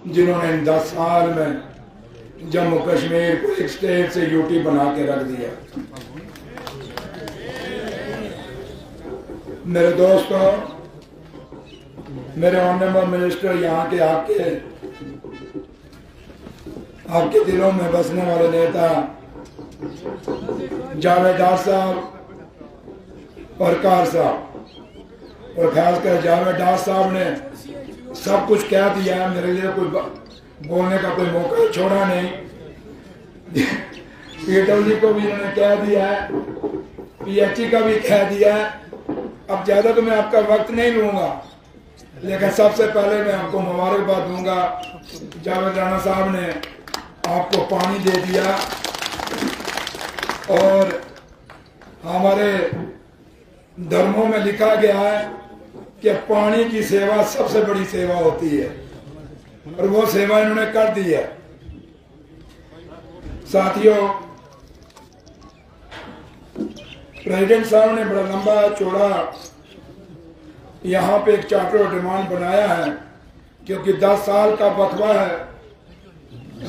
जिन्होंने इन 10 साल में जम्मू कश्मीर को एक स्टेट से यूटी बना के रख दिया। मेरे दोस्तों, मेरे ऑनरेबल मिनिस्टर, यहाँ के आपके दिलों में बसने वाले नेता जावेद डार साहब और कार साहब, और खासकर जावेद डार साहब ने सब कुछ कह दिया है। मेरे लिए कोई बोलने का कोई मौका छोड़ा नहीं। पीडब्ल्यू को भी इन्होंने कह दिया है, पीएचई का भी कह दिया है। अब ज्यादा तो मैं आपका वक्त नहीं लूंगा, लेकिन सबसे पहले मैं आपको मुबारकबाद दूंगा। जावेद राणा साहब ने आपको पानी दे दिया, और हमारे धर्मों में लिखा गया है कि पानी की सेवा सबसे बड़ी सेवा होती है, और वो सेवा इन्होंने कर दी है। साथियों, प्रेसिडेंट साहब ने बड़ा लंबा चौड़ा यहाँ पे एक चार्टर ऑफ डिमांड बनाया है, क्योंकि 10 साल का वक्फा है।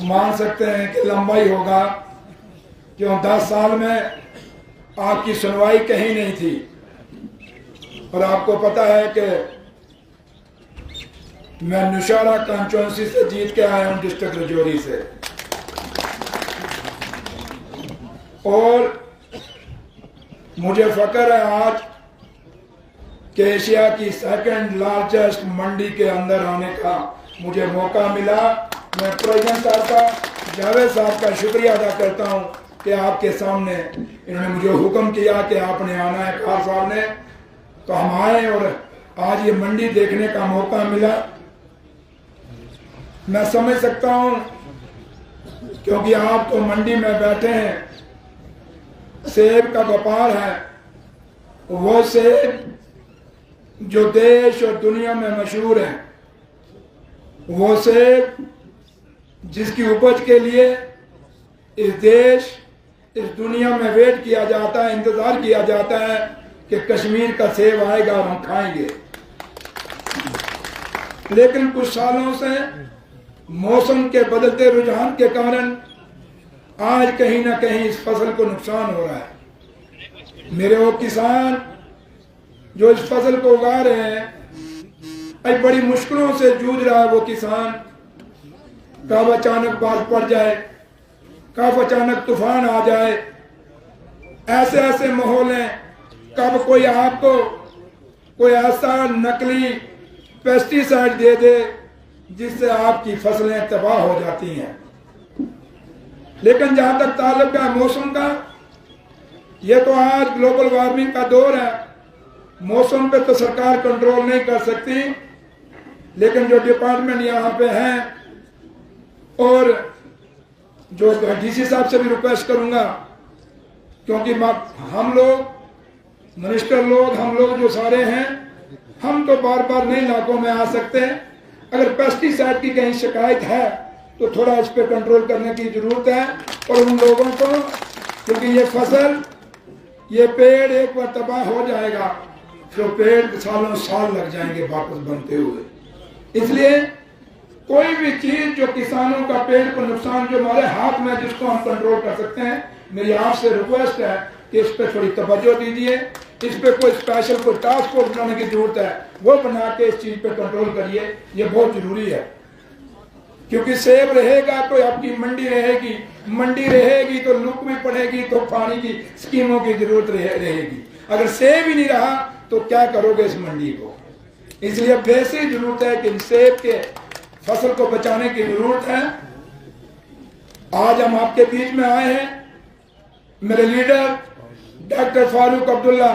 मान सकते हैं कि लंबा ही होगा, क्यों 10 साल में आपकी सुनवाई कहीं नहीं थी। और आपको पता है कि मैं नौशहरा कॉन्स्टिट्यूंसी से जीत के आया हूं, डिस्ट्रिक्ट राजौरी से, और मुझे फख्र है आज कि एशिया की सेकंड लार्जेस्ट मंडी के अंदर आने का मुझे मौका मिला। मैं प्रेसिडेंट साहब का, जावेद साहब का शुक्रिया अदा करता हूं कि आपके सामने इन्होंने मुझे हुक्म किया कि आपने आना है, खान साहब ने, तो हम आए और आज ये मंडी देखने का मौका मिला। मैं समझ सकता हूं, क्योंकि आप तो मंडी में बैठे हैं, सेब का व्यापार है, वो सेब जो देश और दुनिया में मशहूर है, वो सेब जिसकी उपज के लिए इस देश, इस दुनिया में वेट किया जाता है, इंतजार किया जाता है कि कश्मीर का सेब आएगा और हम खाएंगे। लेकिन कुछ सालों से मौसम के बदलते रुझान के कारण आज कहीं ना कहीं इस फसल को नुकसान हो रहा है। मेरे वो किसान जो इस फसल को उगा रहे हैं, आज बड़ी मुश्किलों से जूझ रहा है वो किसान। कब अचानक बारिश पड़ जाए, कब अचानक तूफान आ जाए, ऐसे ऐसे माहौल हैं, कब कोई आपको कोई ऐसा नकली पेस्टिसाइड दे दे जिससे आपकी फसलें तबाह हो जाती हैं। लेकिन जहां तक ताल्लुक है मौसम का, ये तो आज ग्लोबल वार्मिंग का दौर है, मौसम पे तो सरकार कंट्रोल नहीं कर सकती, लेकिन जो डिपार्टमेंट यहाँ पे हैं, और जो डीसी साहब से भी रिक्वेस्ट करूंगा, क्योंकि हम लोग मिनिस्टर लोग, हम लोग जो सारे हैं, हम तो बार बार नए इलाकों में आ सकते हैं। अगर पेस्टिसाइड की कहीं शिकायत है तो थोड़ा इस पे कंट्रोल करने की जरूरत है। और उन लोगों को, क्योंकि ये फसल, ये पेड़ एक बार तबाह हो जाएगा, तो पेड़ सालों साल लग जाएंगे वापस बनते हुए। इसलिए कोई भी चीज जो किसानों का पेड़ को नुकसान, जो हमारे हाथ में, जिसको हम कंट्रोल कर सकते हैं, मेरी आपसे रिक्वेस्ट है कि इस पे थोड़ी तवज्जो दीजिए। इस पे कोई स्पेशल कोई टास्क फोर्स बनाने की जरूरत है, वो बना के इस चीज पे कंट्रोल करिए, ये बहुत जरूरी है। क्योंकि सेब रहेगा तो आपकी मंडी रहेगी, मंडी रहेगी तो लुक भी पड़ेगी, तो पानी की स्कीमों की जरूरत रहेगी। अगर सेब ही नहीं रहा तो क्या करोगे इस मंडी को? इसलिए बेसिक जरूरत है कि सेब के फसल को बचाने की जरूरत है। आज हम आपके बीच में आए हैं, मेरे लीडर डॉक्टर फारूक अब्दुल्ला,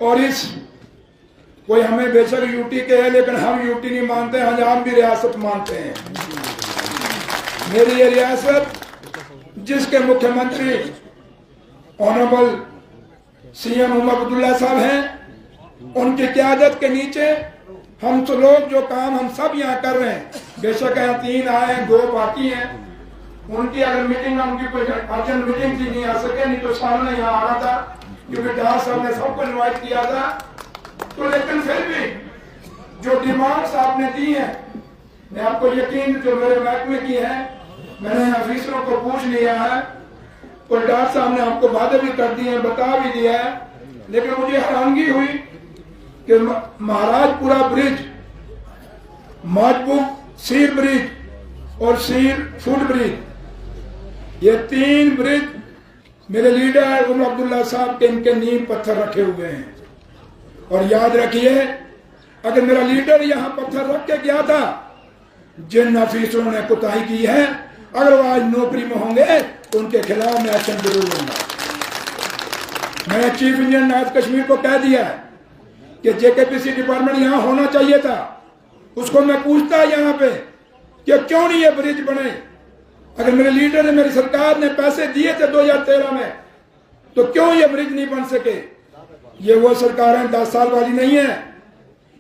और इस कोई हमें बेशक यूटी के है, लेकिन हम यूटी नहीं मानते, हम भी रियासत मानते हैं। मेरी ये रियासत, जिसके मुख्यमंत्री ऑनरेबल सीएम मोहम्मद अब्दुल्ला साहब हैं, उनकी क़यादत के नीचे हम तो लोग जो काम हम सब यहाँ कर रहे हैं, बेशक यहाँ 3 आए हैं, 2 बाकी हैं, उनकी अगर मीटिंग में उनकी कोई अर्जेंट मीटिंग थी, नहीं आ सके, नहीं तो सामने यहाँ आना था, क्योंकि डार साहब ने सबको इन्वाइट किया था। तो लेकिन फिर भी जो डिमांड्स आपने दी हैं मैं आपको यकीन जो मेरे महकमे की है, मैंने ऑफिसरों को पूछ लिया है और डॉक्टर साहब ने आपको वादे भी कर दिए हैं, बता भी दिया है। लेकिन मुझे हैरानगी हुई कि महाराजपुरा ब्रिज, माजबुक सीर ब्रिज और सीर फुट ब्रिज, ये 3 ब्रिज मेरे लीडर उमर अब्दुल्ला साहब के इनके नींव पत्थर रखे हुए हैं। और याद रखिए, अगर मेरा लीडर यहाँ पत्थर रख के गया था, जिन ऑफिसरों ने कोताही की है, अगर वो आज नौकरी में होंगे तो उनके खिलाफ मैं एक्शन जरूर लूंगा। मैंने चीफ इंजीनियर नॉर्थ कश्मीर को कह दिया है कि जेकेपीसी डिपार्टमेंट यहाँ होना चाहिए था। उसको मैं पूछता यहाँ पे कि क्यों नहीं ये ब्रिज बने। अगर मेरे लीडर ने, मेरी सरकार ने पैसे दिए थे 2013 में, तो क्यों ये ब्रिज नहीं बन सके। ये वो सरकार है 10 साल वाली नहीं है,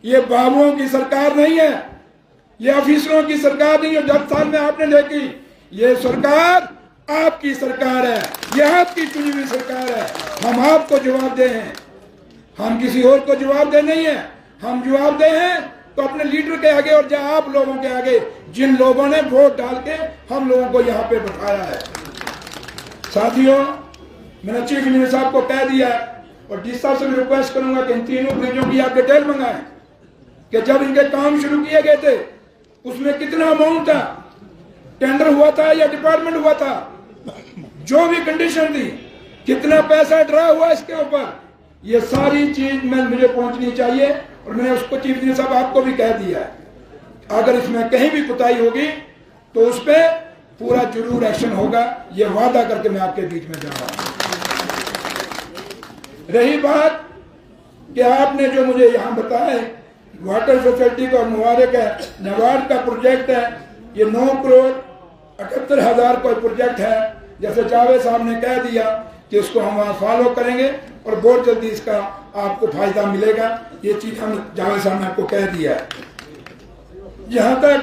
ये बाबुओं की सरकार नहीं है, ये ऑफिसरों की सरकार नहीं है 10 साल में आपने देखी। ये सरकार आपकी सरकार है, ये आपकी चुनी हुई सरकार है। हम आपको जवाब दे हैं, हम किसी और को जवाब दे नहीं है। हम जवाब दे हैं तो अपने लीडर के आगे और जहां आप लोगों के आगे, जिन लोगों ने वोट डाल के हम लोगों को यहाँ पे बैठाया है। साथियों, मैंने चीफ इंजीनियर साहब को कह दिया और जिस साहब से मैं रिक्वेस्ट करूंगा कि इन तीनों ब्रिजों की आप डिटेल मंगाएं कि जब इनके काम शुरू किए गए थे उसमें कितना अमाउंट था, टेंडर हुआ था या डिपार्टमेंट हुआ था, जो भी कंडीशन थी, कितना पैसा ड्रा हुआ इसके ऊपर, ये सारी चीज मुझे पहुंचनी चाहिए। और मैंने उसको चीफ इंजीनियर साहब आपको भी कह दिया है, अगर इसमें कहीं भी कुताही होगी तो उस पर पूरा जरूर एक्शन होगा, ये वादा करके मैं आपके बीच में जा रहा हूं। रही बात कि आपने जो मुझे यहाँ बताया वाटर फैसिलिटी का मुबारक है, नबार्ड का प्रोजेक्ट है, ये 9 करोड़ 78,000 कोई प्रोजेक्ट है। जैसे जावेद साहब ने कह दिया कि इसको हम वहाँ फॉलो करेंगे और बहुत जल्दी इसका आपको फायदा मिलेगा। ये चीज हम जावेद साहब ने आपको कह दिया है। जहाँ तक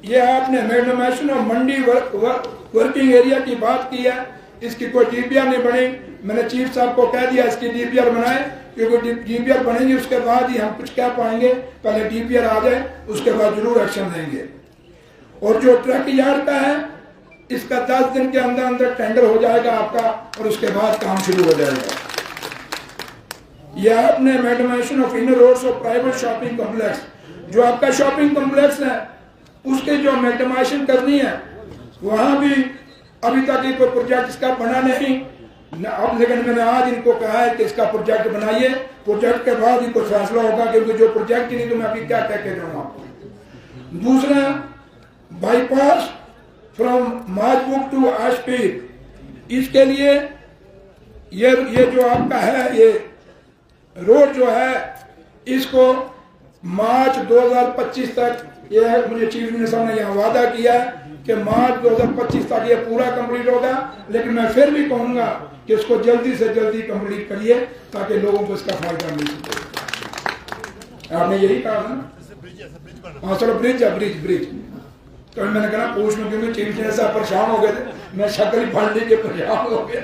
ये आपने मेडमेशन और मंडी वर्किंग एरिया की बात की है, इसकी कोई डीपीआर नहीं बनी। मैंने चीफ साहब को कह दिया इसकी डीपीआर बनाए, क्योंकि डीपीआर बनेगी उसके बाद ही हम कुछ कह पाएंगे। पहले डीपीआर आ जाए, उसके बाद जरूर एक्शन देंगे। और जो ट्रक यार्ड का है, इसका 10 दिन के अंदर अंदर टेंडर हो जाएगा आपका और उसके बाद काम शुरू हो जाएगा। यह आपने मेडमेशन ऑफ इनर रोड्स और प्राइवेट शॉपिंग कॉम्प्लेक्स, जो आपका शॉपिंग कॉम्प्लेक्स है उसके जो मेडमेशन करनी है, वहां भी अभी तक ये कोई प्रोजेक्ट इसका बना नहीं। अब लेकिन मैंने आज इनको कहा है कि इसका प्रोजेक्ट बनाइए, प्रोजेक्ट के बाद ही कुछ फैसला होगा, क्योंकि जो प्रोजेक्ट ही नहीं तो मैं अभी क्या कह के जाऊंगा आपको। दूसरा, बाईपास फ्रॉम माजबुक टू आशपीर, इसके लिए ये जो आपका है ये रोड जो है, इसको मार्च 2025 तक, ये मुझे चीफ मिनिस्टर साहब ने यहाँ वादा किया कि मार्च 2025 तक ये पूरा कंप्लीट होगा। लेकिन मैं फिर भी कहूंगा कि इसको जल्दी से जल्दी कंप्लीट करिए ताकि लोगों को इसका फायदा मिल सके। आपने यही कहा ना? हाँ चलो, ब्रिज है, ब्रिज। तो मैंने कहा पूछ लूं, क्योंकि चीफ मिनिस्टर साहब परेशान हो गए थे, मैं शक्ल फंड के परेशान हो गया।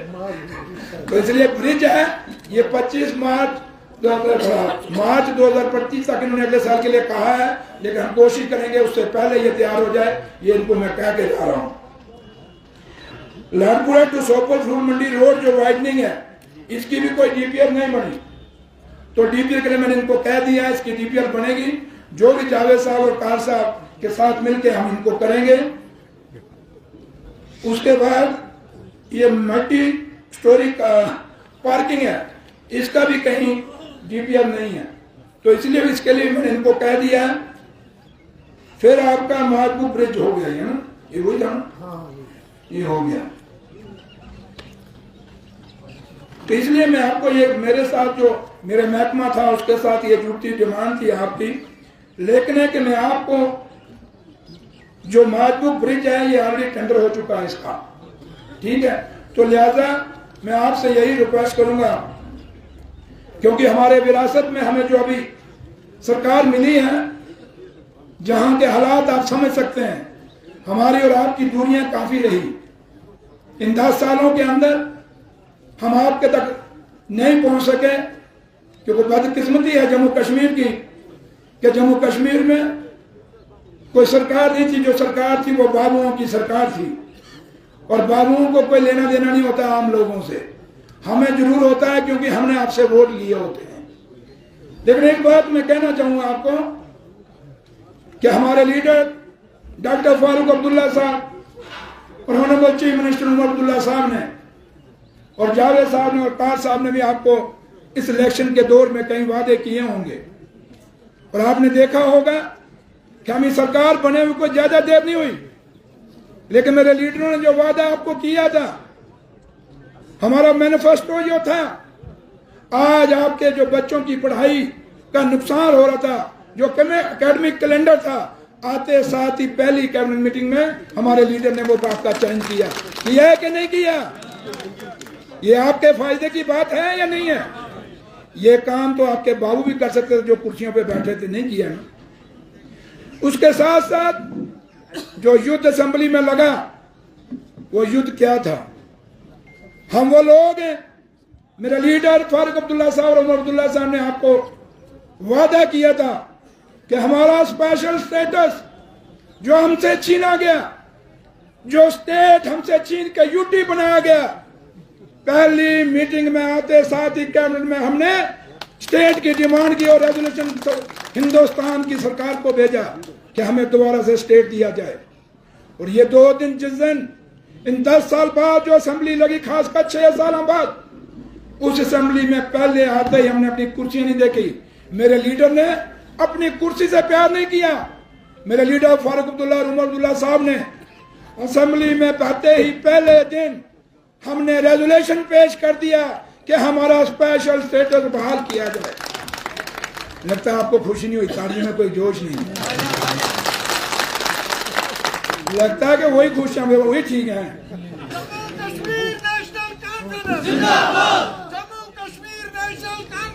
तो इसलिए ब्रिज है ये 25 मार्च 2025 तक इन्होंने अगले साल के लिए कहा है, लेकिन हम कोशिश करेंगे उससे पहले ये तैयार हो जाए। ये इनको मैं कह के जा रहा हूँ। Ladpura to Sopore fruit Mandi road जो वाइडनिंग है, इसकी भी कोई डीपीआर नहीं बनी, तो डीपीआर के लिए मैंने इनको कह दिया इसकी डीपीआर बनेगी। जो भी जावेद साहब और कार साहब के साथ मिलकर हम इनको करेंगे। उसके बाद ये मल्टी स्टोरी पार्किंग है, इसका भी कहीं डीपीआर नहीं है, तो इसलिए इसके लिए मैंने इनको कह दिया। फिर आपका माजबू ब्रिज हो गया है ना, ये वही था ना, ये हो गया। तो इसलिए मैं आपको ये मेरे साथ जो मेरे महकमा था उसके साथ ये जुड़ती डिमांड थी आपकी, लेकिन है कि मैं आपको जो माजबू ब्रिज है ये ऑलरेडी टेंडर हो चुका है इसका, ठीक है। तो लिहाजा मैं आपसे यही रिक्वेस्ट करूंगा, क्योंकि हमारे विरासत में हमें जो अभी सरकार मिली है, जहां के हालात आप समझ सकते हैं, हमारी और आपकी दूरियां काफी रही। इन 10 सालों के अंदर हम आपके तक नहीं पहुंच सके, क्योंकि बदकिस्मती है जम्मू कश्मीर की कि जम्मू कश्मीर में कोई सरकार नहीं थी, जो सरकार थी वो बाबुओं की सरकार थी, और बाबुओं को कोई लेना देना नहीं होता आम लोगों से। हमें जरूर होता है क्योंकि हमने आपसे वोट लिए होते हैं। लेकिन एक बात मैं कहना चाहूंगा आपको कि हमारे लीडर डॉक्टर फारूक अब्दुल्ला साहब और honourable chief minister Omar Abdullah sahab ने और जावेद साहब ने और तार साहब ने भी आपको इस इलेक्शन के दौर में कई वादे किए होंगे, और आपने देखा होगा कि हमें सरकार बने हुए कोई ज्यादा देर नहीं हुई, लेकिन मेरे लीडरों ने जो वादा आपको किया था, हमारा मैनिफेस्टो जो था, आज आपके जो बच्चों की पढ़ाई का नुकसान हो रहा था, जो एकेडमिक कैलेंडर था, आते साथ ही पहली कैबिनेट मीटिंग में हमारे लीडर ने वो बात का चयन किया है कि नहीं किया? ये आपके फायदे की बात है या नहीं है? ये काम तो आपके बाबू भी कर सकते थे जो कुर्सियों पे बैठे थे, नहीं किया ना। उसके साथ साथ जो युद्ध असेंबली में लगा, वो युद्ध क्या था? हम वो लोग हैं, मेरे लीडर फारूक अब्दुल्ला साहब और उमर अब्दुल्ला साहब ने आपको वादा किया था कि हमारा स्पेशल स्टेटस जो हमसे छीना गया, जो स्टेट हमसे छीन के यूटी बनाया गया, पहली मीटिंग में आते साथ ही कैबिनेट में हमने स्टेट की डिमांड की और रेजोल्यूशन हिंदुस्तान की सरकार को भेजा कि हमें दोबारा से स्टेट दिया जाए। और ये 2 दिन जिस दिन इन 10 साल बाद जो असेंबली लगी, खासकर 6 सालों बाद, उस असेंबली में पहले आते ही हमने अपनी कुर्सी नहीं देखी। मेरे लीडर ने अपनी कुर्सी से प्यार नहीं किया। मेरे लीडर फारूक अब्दुल्ला और उमर अब्दुल्ला साहब ने असेंबली में आते ही पहले दिन हमने रेजोल्यूशन पेश कर दिया कि हमारा स्पेशल स्टेटस बहाल किया जाए। लगता है आपको खुशी नहीं हुई, तालियों में कोई जोश नहीं, लगता है कि वही खुश हैं, वही ठीक है।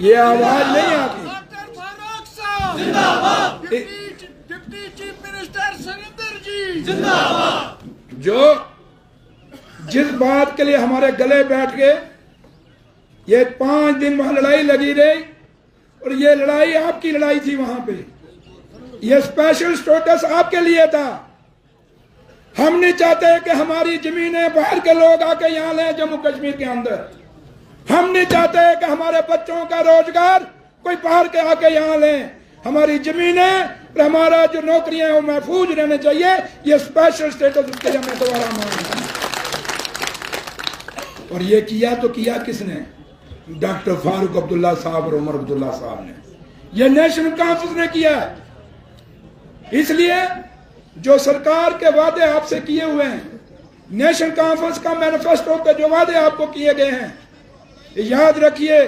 ये आवाज नहीं आती। डिप्टी चीफ मिनिस्टर सुरेंद्र जी जिंदाबाद। जो जिस बात के लिए हमारे गले बैठ गए, ये 5 दिन वहां लड़ाई लगी रही, और ये लड़ाई आपकी लड़ाई थी वहां पे। ये स्पेशल स्टेटस आपके लिए था। हम नहीं चाहते कि हमारी जमीनें बाहर के लोग आके यहाँ लें जम्मू कश्मीर के अंदर। हम नहीं चाहते कि हमारे बच्चों का रोजगार कोई बाहर के आके यहाँ लें। हमारी जमीनें और हमारा जो नौकरियां वो महफूज रहने चाहिए। ये स्पेशल स्टेटस उसके लिए मैं दोबारा मांगता हूं। और ये किया तो किया किसने? डॉक्टर फारूक अब्दुल्ला साहब और उमर अब्दुल्ला साहब ने। ये नेशनल कॉन्फ्रेंस ने किया है। इसलिए जो सरकार के वादे आपसे किए हुए हैं, नेशनल कॉन्फ्रेंस का मैनिफेस्टो के जो वादे आपको किए गए हैं, याद रखिए,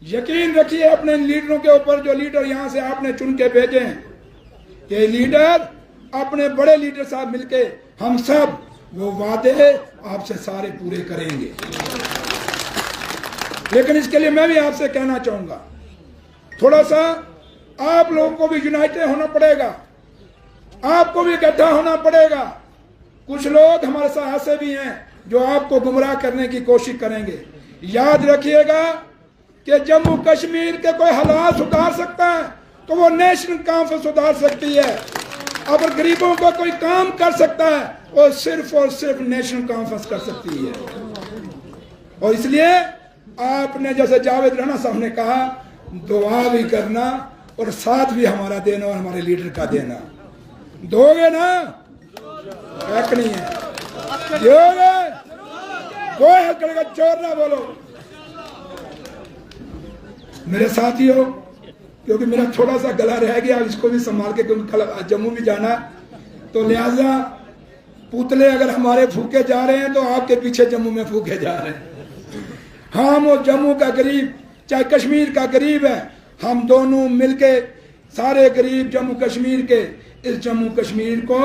यकीन रखिए अपने लीडरों के ऊपर। जो लीडर यहां से आपने चुन के भेजे हैं, ये लीडर अपने बड़े लीडर साहब मिलके हम सब वो वादे आपसे सारे पूरे करेंगे। लेकिन इसके लिए मैं भी आपसे कहना चाहूंगा, थोड़ा सा आप लोगों को भी यूनाइटेड होना पड़ेगा, आपको भी इकट्ठा होना पड़ेगा। कुछ लोग हमारे साथ ऐसे भी हैं जो आपको गुमराह करने की कोशिश करेंगे। याद रखिएगा कि जम्मू कश्मीर के कोई हालात सुधार सकता है तो वो नेशनल कॉन्फ्रेंस सुधार सकती है। अगर गरीबों को कोई काम कर सकता है वो सिर्फ और सिर्फ नेशनल कॉन्फ्रेंस कर सकती है। और इसलिए आपने जैसे जावेद राणा साहब ने कहा, दुआ भी करना और साथ भी हमारा देना और हमारे लीडर का देना। दोगे ना? हक नहीं है, दोगे? कोई हक करेगा, चोर ना बोलो। मेरे साथियों, क्योंकि मेरा थोड़ा सा गला रह गया, इसको भी संभाल के, क्योंकि कल जम्मू भी जाना, तो लिहाजा पुतले अगर हमारे फूके जा रहे हैं तो आपके पीछे जम्मू में फूके जा रहे हैं। हम वो जम्मू का गरीब चाहे कश्मीर का गरीब है, हम दोनों मिलके सारे गरीब जम्मू कश्मीर के, इस जम्मू कश्मीर को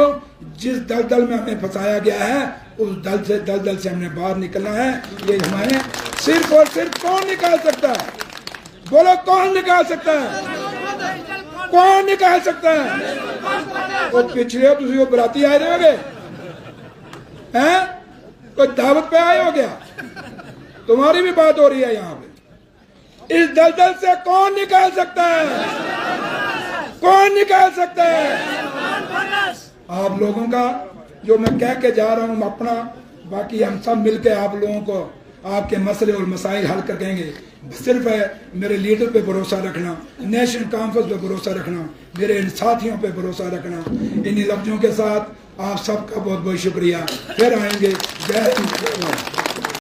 जिस दलदल में हमें फंसाया गया है उस दलदल से हमने बाहर निकलना है। ये हमें सिर्फ और सिर्फ कौन निकाल सकता है? बोलो, कौन निकाल सकता है? कौन निकाल सकता है? वो पिछले हो तुम बराती आए रहोगे हैं? कोई दावत पे आए हो गया? तुम्हारी भी बात हो रही है यहाँ पे। इस दलदल से कौन निकाल सकता है? कौन निकाल सकता है? आप लोगों का जो मैं कह के जा रहा हूँ अपना, बाकी हम सब मिलकर आप लोगों को आपके मसले और मसाइल हल कर देंगे। सिर्फ है मेरे लीडर पे भरोसा रखना, नेशनल कॉन्फ्रेंस पे भरोसा रखना, मेरे इन साथियों पे भरोसा रखना। इन्हीं लफ्जों के साथ आप सबका बहुत बहुत शुक्रिया। फिर आएंगे। जय हिंद।